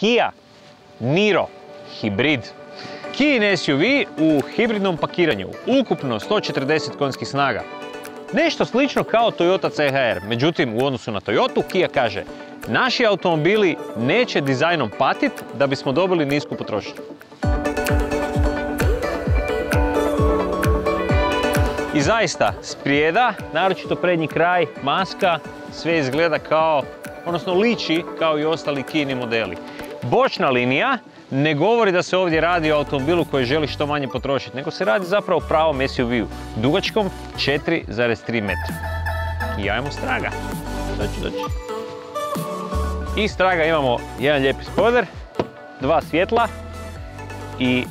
Kia Niro hibrid. Kijin SUV u hibridnom pakiranju, ukupno 140 konjskih snaga. Nešto slično kao Toyota CHR, međutim u odnosu na Toyotu, Kia kaže naši automobili neće dizajnom patiti da bismo dobili nisku potrošnju. I zaista, sprijeda, naročito prednji kraj, maska, sve izgleda kao, odnosno liči kao i ostali Kijini modeli. Bočna linija ne govori da se ovdje radi o automobilu koji želi što manje potrošiti, nego se radi zapravo o pravom SUV-u, dugačkom 4,3 metra. I ajmo straga. Doći. I straga imamo jedan lijepi spoiler, dva svjetla i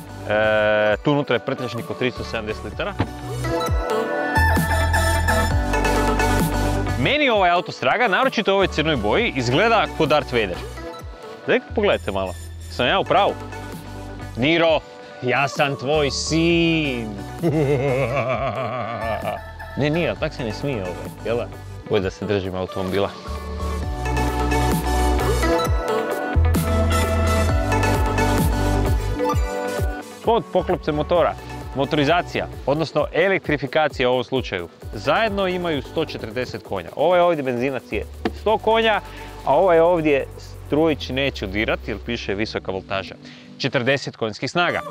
tu unutra je prtljažnik od 370 litara. Meni ovaj auto straga, naročito u ovoj crnoj boji, izgleda kao Darth Vader. Pogledajte malo, sam ja u pravu? Niro, ja sam tvoj sin. Ne, nije, tak se ne smije ovaj, jel da? Bolje da se držim automobila. Pod poklopcem motora, motorizacija, odnosno elektrifikacija u ovom slučaju, zajedno imaju 140 konja. Ovaj ovdje benzinac je 100 konja, a ovaj ovdje strujić neću dirati jer piše visoka voltaža. 40 konjskih snaga.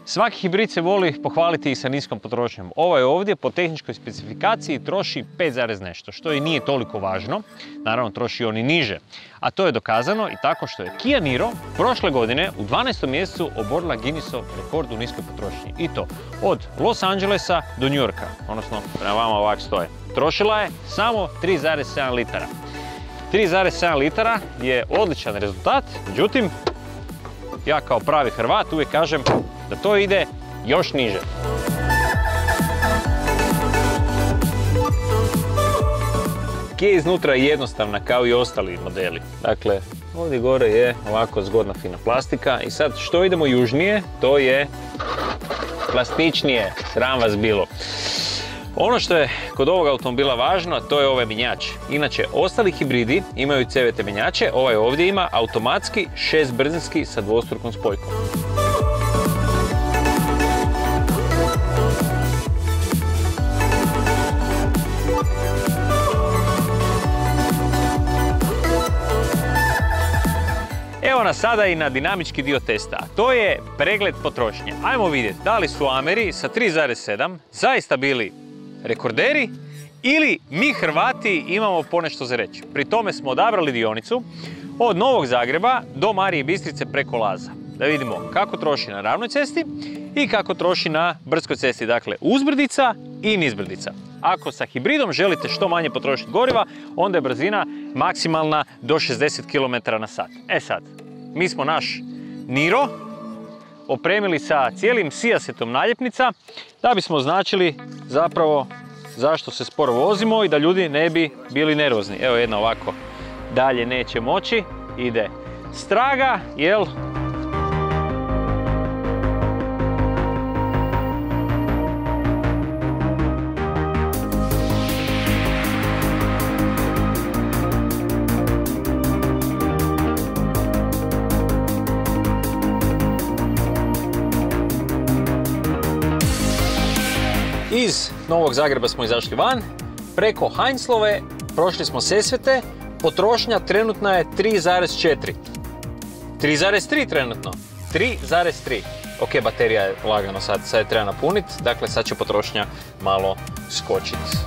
Svaki hibrid se voli pohvaliti i sa niskom potrošnjom. Ovaj ovdje po tehničkoj specifikaciji troši 5, nešto, što i nije toliko važno. Naravno troši on i niže. A to je dokazano i tako što je Kia Niro prošle godine u 12. mjesecu oborila Guinnessov rekord u niskoj potrošnji. I to od Los Angelesa do New Yorka, odnosno prema vama ovak stoje. Trošila je samo 3,7 litara. 3,7 litara je odličan rezultat, međutim, ja kao pravi Hrvat uvijek kažem da to ide još niže. Kia iznutra je jednostavna kao i ostali modeli. Dakle, ovdje gore je ovako zgodna fina plastika i sad što idemo južnije, to je plastičnije, sram vas bilo. Ono što je kod ovog automobila važno, to je ovaj mjenjač. Inače, ostali hibridi imaju CVT mjenjače, ovaj ovdje ima automatski 6-brzinski sa dvostrukom spojkom. Evo nas sada i na dinamički dio testa, a to je pregled potrošnje. Ajmo vidjeti da li su Ameri sa 3,7 zaista bili rekorderi ili mi Hrvati imamo ponešto za reći. Pri tome smo odabrali dionicu od Novog Zagreba do Marije Bistrice preko Laza. Da vidimo kako troši na ravnoj cesti i kako troši na brdskoj cesti, dakle uzbrdica i nizbrdica. Ako sa hibridom želite što manje potrošiti goriva, onda je brzina maksimalna do 60 km/h. E sad, mi smo naš Niro opremili sa cijelim sijasetom naljepnica da bismo označili zapravo zašto se sporo vozimo i da ljudi ne bi bili nervozni. Evo jedna ovako, dalje neće moći, ide straga, jel? Iz Novog Zagreba smo izašli van, preko Heinzlove prošli smo Sesvete, potrošnja trenutna je 3,4. 3,3 trenutno, 3,3. Ok, baterija je lagano sad je treba napuniti, dakle sad će potrošnja malo skočiti.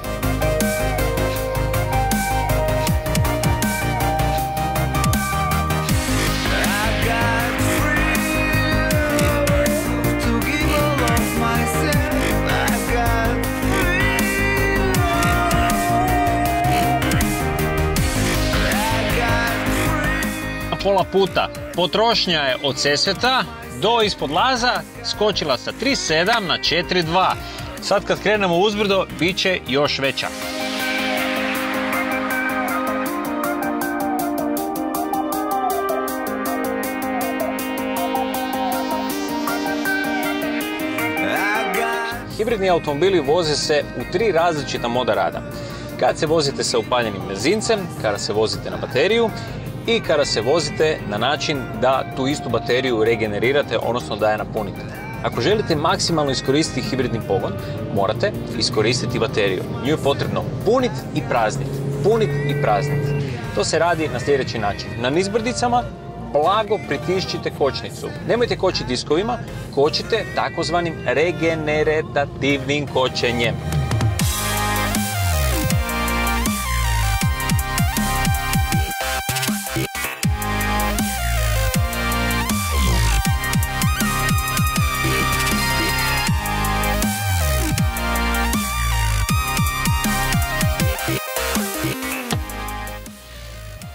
Pola puta. Potrošnja je od Sesveta do ispod Laza skočila sa 3,7 na 4,2. Sad kad krenemo uzbrdo, bit će još veća. Hibridni automobili voze se u 3 različita moda rada. Kad se vozite sa upaljenim benzincem, kada se vozite na bateriju i kada se vozite na način da tu istu bateriju regenerirate, odnosno da je napunite. Ako želite maksimalno iskoristiti hibridni pogon, morate iskoristiti bateriju. Nju je potrebno puniti i prazniti. Puniti i prazniti. To se radi na sljedeći način. Na nizbrdicama blago pritišćite kočnicu. Nemojte kočiti diskovima, kočite takozvanim regenerativnim kočenjem.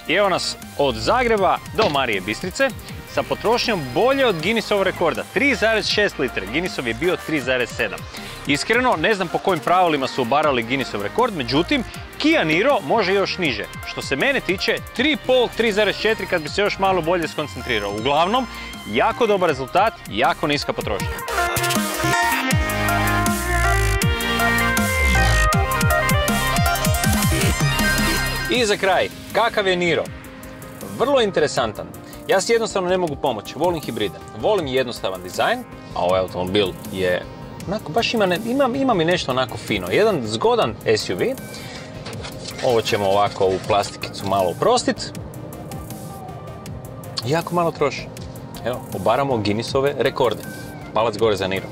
I evo nas od Zagreba do Marije Bistrice sa potrošnjom bolje od Guinnessovog rekorda, 3,6 litre. Guinnessov je bio 3,7. Iskreno, ne znam po kojim pravilima su obarali Guinnessov rekord, međutim, Kia Niro može još niže. Što se mene tiče, 3,5, 3,4 kad bi se još malo bolje skoncentrirao. Uglavnom, jako dobar rezultat, jako niska potrošnja. I za kraj, kakav je Niro? Vrlo interesantan. Ja si jednostavno ne mogu pomoći, volim hibride. Volim jednostavan dizajn, a ovaj automobil je onako, baš ima mi nešto onako fino. Jedan zgodan SUV. Ovo ćemo ovako u plastikicu malo uprostiti. Jako malo troši. Evo, obaramo Guinnessove rekorde. Palac gore za Niro.